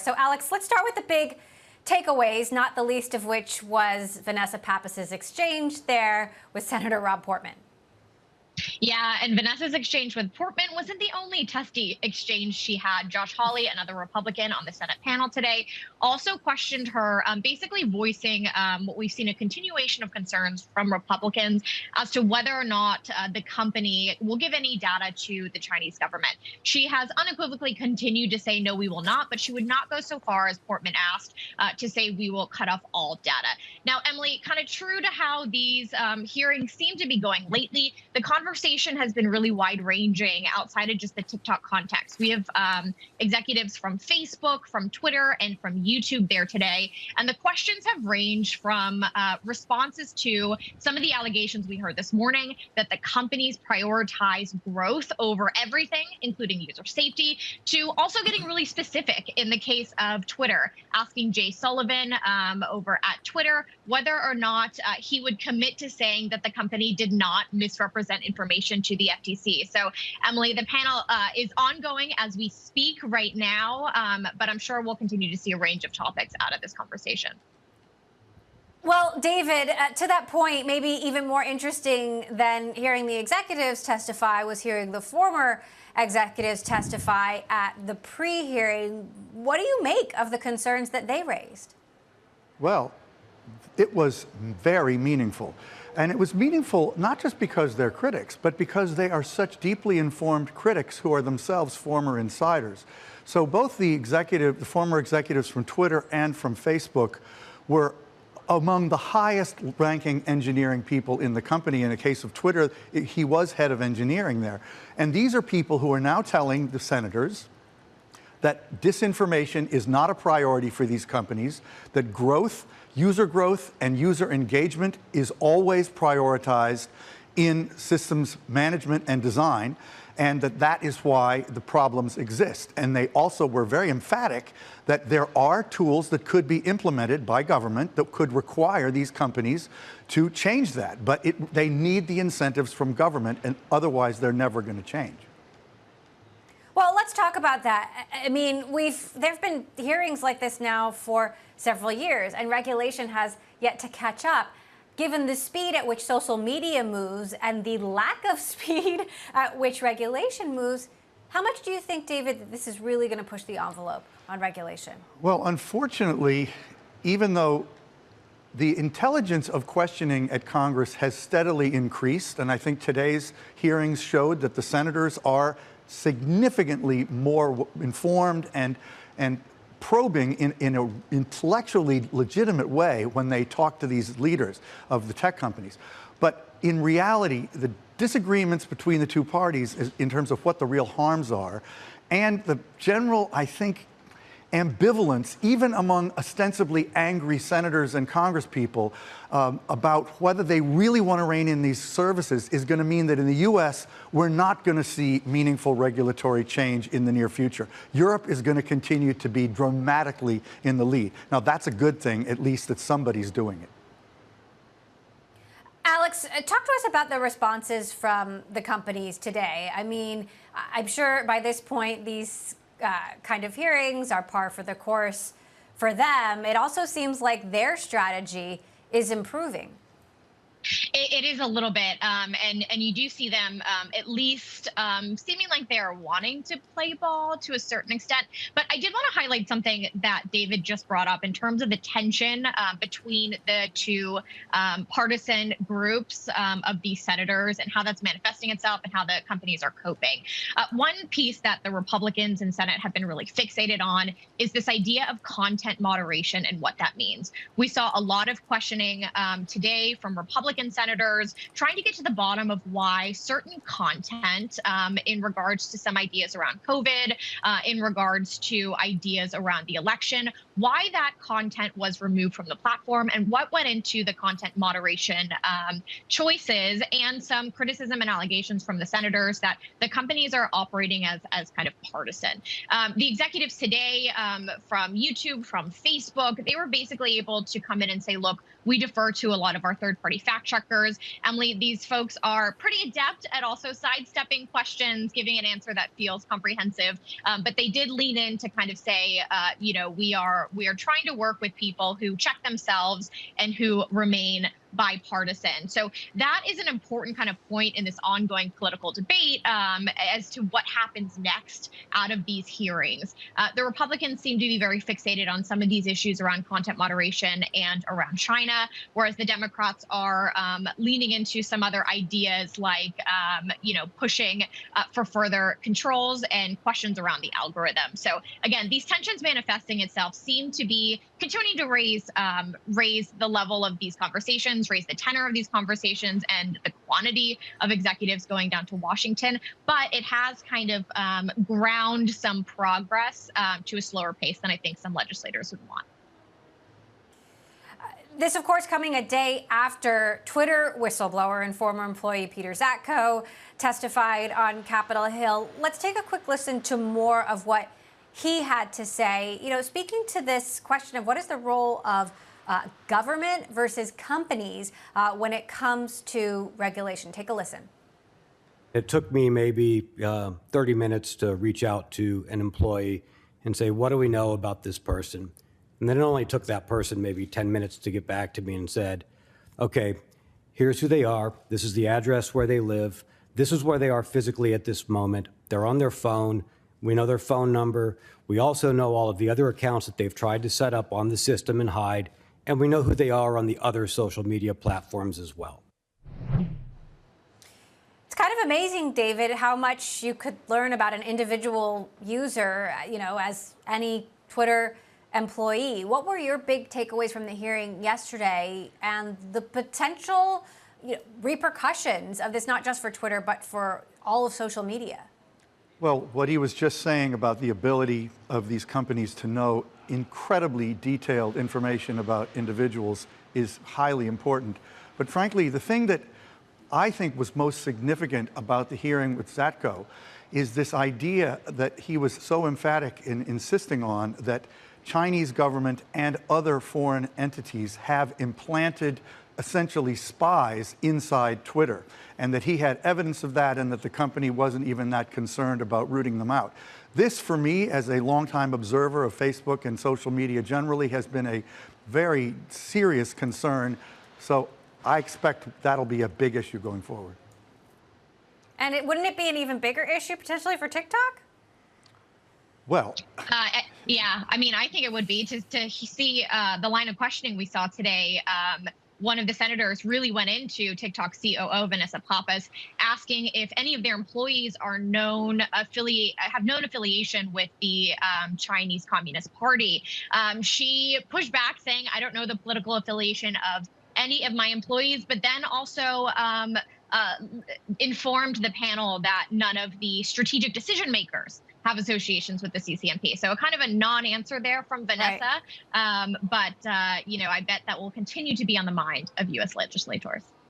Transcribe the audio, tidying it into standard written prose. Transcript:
So, Alex, let's start with the big takeaways, not the least of which was Vanessa Pappas's exchange there with Senator Rob Portman. Yeah, and Vanessa's exchange with Portman wasn't the only testy exchange she had. Josh Hawley, another Republican on the Senate panel today, also questioned her, basically voicing what we've seen a continuation of concerns from Republicans as to whether or not the company will give any data to the Chinese government. She has unequivocally continued to say, no, we will not, but she would not go so far as Portman asked to say we will cut off all data. Now, Emily, kind of true to how these hearings seem to be going lately, the conversation has been really wide-ranging outside of just the TikTok context. We have executives from Facebook, from Twitter, and from YouTube there today. And the questions have ranged from responses to some of the allegations we heard this morning that the companies prioritize growth over everything, including user safety, to also getting really specific in the case of Twitter, asking Jay Sullivan over at Twitter whether or not he would commit to saying that the company did not misrepresent information to the FTC. So, Emily, the panel is ongoing as we speak right now, but I'm sure we'll continue to see a range of topics out of this conversation. Well, David, to that point, maybe even more interesting than hearing the executives testify was hearing the former executives testify at the pre-hearing. What do you make of the concerns that they raised? Well, it was very meaningful. And it was meaningful not just because they're critics, but because they are such deeply informed critics who are themselves former insiders. So both the former executives from Twitter and from Facebook were among the highest ranking engineering people in the company. In the case of Twitter, he was head of engineering there. And these are people who are now telling the senators that disinformation is not a priority for these companies, that growth, user growth and user engagement is always prioritized in systems management and design, and that is why the problems exist. And they also were very emphatic that there are tools that could be implemented by government that could require these companies to change that. But they need the incentives from government, and otherwise they're never going to change. Well, let's talk about that. I mean, there have been hearings like this now for several years, and regulation has yet to catch up. Given the speed at which social media moves and the lack of speed at which regulation moves, how much do you think, David, that this is really going to push the envelope on regulation? Well, unfortunately, even though the intelligence of questioning at Congress has steadily increased, and I think today's hearings showed that the senators are significantly more informed and probing in an intellectually legitimate way when they talk to these leaders of the tech companies. But in reality, the disagreements between the two parties in terms of what the real harms are, and the general, I think, ambivalence, even among ostensibly angry senators and congresspeople, about whether they really want to rein in these services is going to mean that in the U.S., we're not going to see meaningful regulatory change in the near future. Europe is going to continue to be dramatically in the lead. Now, that's a good thing, at least that somebody's doing it. Alex, talk to us about the responses from the companies today. I mean, I'm sure by this point, these kind of hearings are par for the course for them. It also seems like their strategy is improving. It is a little bit, and you do see them at least seeming like they're wanting to play ball to a certain extent. But I did want to highlight something that David just brought up in terms of the tension between the two partisan groups of these senators and how that's manifesting itself and how the companies are coping. One piece that the Republicans in Senate have been really fixated on is this idea of content moderation and what that means. We saw a lot of questioning today from Republican senators trying to get to the bottom of why certain content in regards to some ideas around COVID, in regards to ideas around the election, why that content was removed from the platform and what went into the content moderation choices, and some criticism and allegations from the senators that the companies are operating as kind of partisan. The executives today from YouTube, from Facebook, they were basically able to come in and say, look, we defer to a lot of our third-party fact fact checkers. Emily, these folks are pretty adept at also sidestepping questions, giving an answer that feels comprehensive. But they did lean in to kind of say, we are trying to work with people who check themselves and who remain bipartisan. So that is an important kind of point in this ongoing political debate as to what happens next out of these hearings. The Republicans seem to be very fixated on some of these issues around content moderation and around China, whereas the Democrats are leaning into some other ideas like, pushing for further controls and questions around the algorithm. So again, these tensions manifesting itself seem to be continuing to raise the level of these conversations, raise the tenor of these conversations, and the quantity of executives going down to Washington. But it has kind of ground some progress to a slower pace than I think some legislators would want. This, of course, coming a day after Twitter whistleblower and former employee Peter Zatko testified on Capitol Hill. Let's take a quick listen to more of what he had to say, speaking to this question of what is the role of government versus companies when it comes to regulation. Take a listen. It took me maybe 30 minutes to reach out to an employee and say, what do we know about this person? And then it only took that person maybe 10 minutes to get back to me and said, okay, here's who they are. This is the address where they live. This is where they are physically at this moment. They're on their phone. We know their phone number. We also know all of the other accounts that they've tried to set up on the system and hide. And we know who they are on the other social media platforms as well. It's kind of amazing, David, how much you could learn about an individual user, as any Twitter employee. What were your big takeaways from the hearing yesterday and the potential repercussions of this, not just for Twitter, but for all of social media? Well, what he was just saying about the ability of these companies to know incredibly detailed information about individuals is highly important. But frankly, the thing that I think was most significant about the hearing with Zatko is this idea that he was so emphatic in insisting on, that Chinese government and other foreign entities have implanted essentially spies inside Twitter, and that he had evidence of that, and that the company wasn't even that concerned about rooting them out. This, for me, as a longtime observer of Facebook and social media generally, has been a very serious concern. So I expect that'll be a big issue going forward. And wouldn't it be an even bigger issue potentially for TikTok? Well, yeah, I mean, I think it would be to see the line of questioning we saw today. One of the senators really went into TikTok COO Vanessa Pappas, asking if any of their employees are have known affiliation with the Chinese Communist Party. She pushed back, saying, "I don't know the political affiliation of any of my employees," but then also informed the panel that none of the strategic decision makers have associations with the CCMP. So a kind of a non-answer there from Vanessa. Right. I bet that will continue to be on the mind of U.S. legislators.